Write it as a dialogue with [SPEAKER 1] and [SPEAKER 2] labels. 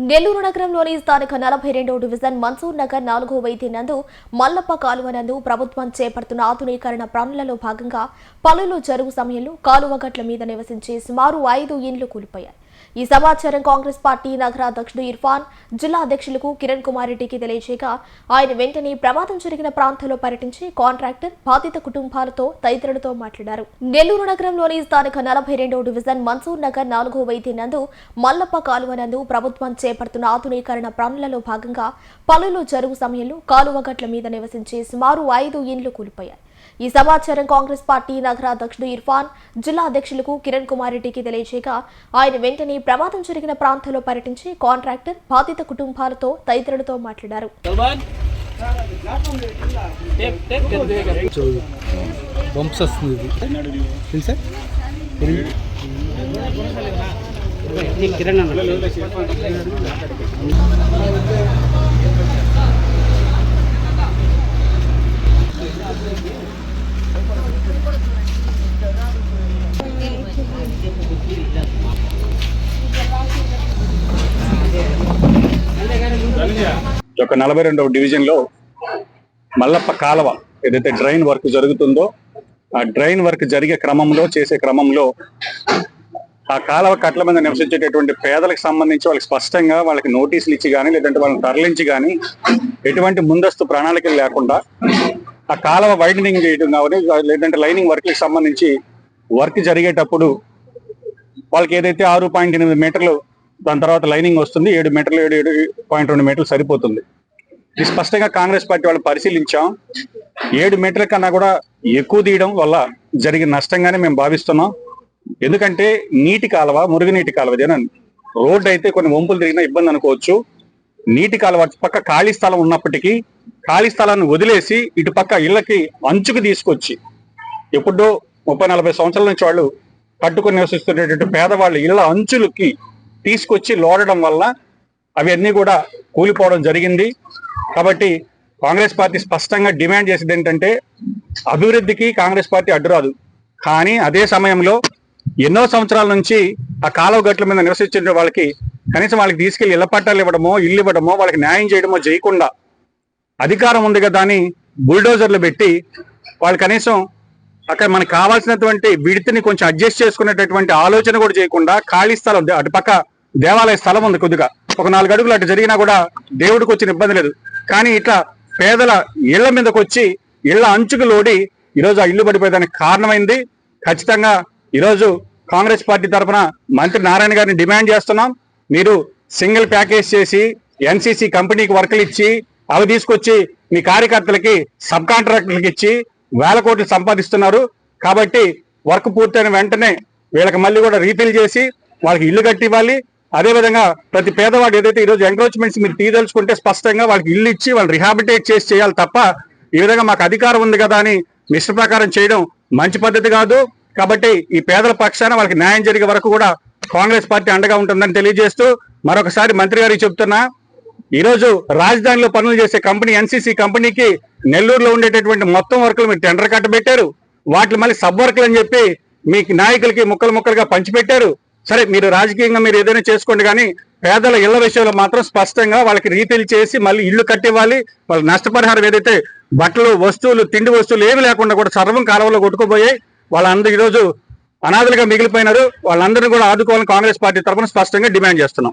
[SPEAKER 1] నెల్లూరు నగరంలోని స్థానిక 42వ డివిజన్ మన్సూర్ నగర్ 4వ వీధి నందు మల్లప్ప కాలువ నందు ప్రభుత్వం చేపడుతున్న ఆధునీకరణ పనులలో భాగంగా పనులు జరుగు సమయంలో కాలువ గట్ల మీద నివసించే సుమారు 5 ఇండ్లు కూలిపోయాయి. ఈ సమాచారం కాంగ్రెస్ పార్టీ నగర అధ్యక్షుడు ఇర్ఫాన్ జిల్లా అధ్యక్షులకు కిరణ్ కుమార్ రెడ్డికి తెలియజేయగా ఆయన వెంటనే ప్రమాదం జరిగిన ప్రాంతంలో పర్యటించి కాంట్రాక్టర్ బాధిత కుటుంబాలతో తదితరులతో మాట్లాడారు. నెల్లూరు నగరంలోని స్థానిక 42వ డివిజన్ మన్సూర్ నగర్ 4వ వీధి నందు మల్లప్ప కాలువ నందు ప్రభుత్వం చేపడుతున్న ఆధునీకరణ పనులలో భాగంగా పనులు జరుగు సమయంలో కాలువ గట్ల మీద నివసించే సుమారు 5 ఇండ్లు కూలిపోయాయి. ఈ సమాచారం కాంగ్రెస్ పార్టీ నగర అధ్యక్షుడు ఇర్ఫాన్ జిల్లా అధ్యక్షులకు కిరణ్ కుమార్ రెడ్డికి తెలియజేయగా ఆయన వెంటనే ప్రమాదం జరిగిన ప్రాంతంలో పర్యటించి కాంట్రాక్టర్ బాధిత కుటుంబాలతో తదితరులతో మాట్లాడారు.
[SPEAKER 2] ఒక 42వ డివిజన్ లో మల్లప్ప కాలువ ఏదైతే డ్రైన్ వర్క్ జరుగుతుందో ఆ డ్రైన్ వర్క్ జరిగే క్రమంలో ఆ కాలువ కట్ల మీద నివసించేటటువంటి పేదలకు సంబంధించి వాళ్ళకి స్పష్టంగా వాళ్ళకి నోటీసులు ఇచ్చి కానీ లేదంటే వాళ్ళని తరలించి కానీ ఎటువంటి ముందస్తు ప్రణాళికలు లేకుండా ఆ కాలువ వైడనింగ్ చేయడం కానీ లేదంటే లైనింగ్ వర్క్కి సంబంధించి వర్క్ జరిగేటప్పుడు వాళ్ళకి ఏదైతే 6.8 మీటర్లు దాని తర్వాత లైనింగ్ వస్తుంది 7 మీటర్లు 7.2 మీటర్లు సరిపోతుంది. ఇది స్పష్టంగా కాంగ్రెస్ పార్టీ వాళ్ళు పరిశీలించాం. 7 మీటర్ల కన్నా కూడా ఎక్కువ తీయడం వల్ల జరిగిన నష్టంగానే మేము భావిస్తున్నాం. ఎందుకంటే నీటి కాలువ మురుగునీటి కాలువ జనం రోడ్డు అయితే కొన్ని వంపులు తిరిగినా ఇబ్బంది అనుకోవచ్చు. నీటి కాలువ పక్క ఖాళీ స్థలం ఉన్నప్పటికీ ఖాళీ స్థలాన్ని వదిలేసి ఇటు పక్క ఇళ్లకి అంచుకు తీసుకొచ్చి ఎప్పుడో 30-40 సంవత్సరాల నుంచి వాళ్ళు కట్టుకొని నివసిస్తున్నటువంటి పేదవాళ్ళు ఇళ్ల అంచులకి తీసుకొచ్చి లోడడం వల్ల అవి అన్నీ కూడా కూలిపోవడం జరిగింది. కాబట్టి కాంగ్రెస్ పార్టీ స్పష్టంగా డిమాండ్ చేసేది ఏంటంటే అభివృద్ధికి కాంగ్రెస్ పార్టీ అడ్డురాదు, కానీ అదే సమయంలో ఎన్నో సంవత్సరాల నుంచి ఆ కాలువ గట్ల మీద నివసించే వాళ్ళకి కనీసం వాళ్ళకి తీసుకెళ్లి ఇళ్ల పట్టాలు ఇవ్వడమో ఇల్లు ఇవ్వడమో వాళ్ళకి న్యాయం చేయడమో చేయకుండా అధికారం ఉంది కదా అని బుల్డోజర్లు పెట్టి వాళ్ళు కనీసం అక్కడ మనకు కావాల్సినటువంటి విడితిని కొంచెం అడ్జస్ట్ చేసుకునేటటువంటి ఆలోచన కూడా చేయకుండా ఖాళీ స్థలం అటుపక్క దేవాలయ స్థలం ఉంది, కొద్దిగా ఒక 4 అడుగులు అటు జరిగినా కూడా దేవుడికి వచ్చిన ఇబ్బంది లేదు. కానీ ఇట్లా పేదల ఇళ్ల మీదకి వచ్చి ఇళ్ల అంచుకు లోడి ఈరోజు ఆ ఇల్లు పడిపోయేదానికి కారణమైంది. ఖచ్చితంగా ఈరోజు కాంగ్రెస్ పార్టీ తరఫున మంత్రి నారాయణ గారిని డిమాండ్ చేస్తున్నాం. మీరు సింగిల్ ప్యాకేజ్ చేసి ఎన్సీసీ కంపెనీకి వర్కులు ఇచ్చి అవి తీసుకొచ్చి మీ కార్యకర్తలకి సబ్ కాంట్రాక్టర్లకు ఇచ్చి వేల కోట్లు సంపాదిస్తున్నారు. కాబట్టి వర్క్ పూర్తయిన వెంటనే వీళ్ళకి మళ్ళీ కూడా రీఫిల్ చేసి వాళ్ళకి ఇల్లు కట్టి ఇవ్వాలి. అదేవిధంగా ప్రతి పేదవాడు ఏదైతే ఈరోజు ఎంక్రోచ్మెంట్స్ మీరు తీయదలుచుకుంటే స్పష్టంగా వాళ్ళకి ఇల్లు ఇచ్చి వాళ్ళు రిహాబిటేట్ చేసి చేయాలి తప్ప ఈ విధంగా మాకు అధికారం ఉంది కదా అని నిష్ట ప్రకారం చేయడం మంచి పద్ధతి కాదు. కాబట్టి ఈ పేదల పక్షాన వాళ్ళకి న్యాయం జరిగే వరకు కూడా కాంగ్రెస్ పార్టీ అండగా ఉంటుందని తెలియజేస్తూ మరొకసారి మంత్రి గారికి చెప్తున్నా, ఈరోజు రాజధానిలో పనులు చేసే కంపెనీ ఎన్సీసీ కంపెనీకి నెల్లూరులో ఉండేటటువంటి మొత్తం వర్కులు మీరు టెండర్ కట్టబెట్టారు. వాటిని మళ్ళీ సబ్ వర్కులు అని చెప్పి మీ నాయకులకి ముక్కలుగా పంచిపెట్టారు. సరే మీరు రాజకీయంగా మీరు ఏదైనా చేసుకోండి, కానీ పేదల ఇళ్ల విషయంలో మాత్రం స్పష్టంగా వాళ్ళకి రీఫిల్ చేసి మళ్ళీ ఇల్లు కట్టివ్వాలి. వాళ్ళ నష్టపరిహారం ఏదైతే బట్టలు వస్తువులు తిండి వస్తువులు ఏమి లేకుండా కూడా సర్వం కాలువలో కొట్టుకుపోయాయి. వాళ్ళందరూ ఈరోజు అనాథలుగా మిగిలిపోయినారు. వాళ్ళందరినీ కూడా ఆదుకోవాలని కాంగ్రెస్ పార్టీ తరఫున స్పష్టంగా డిమాండ్ చేస్తున్నాం.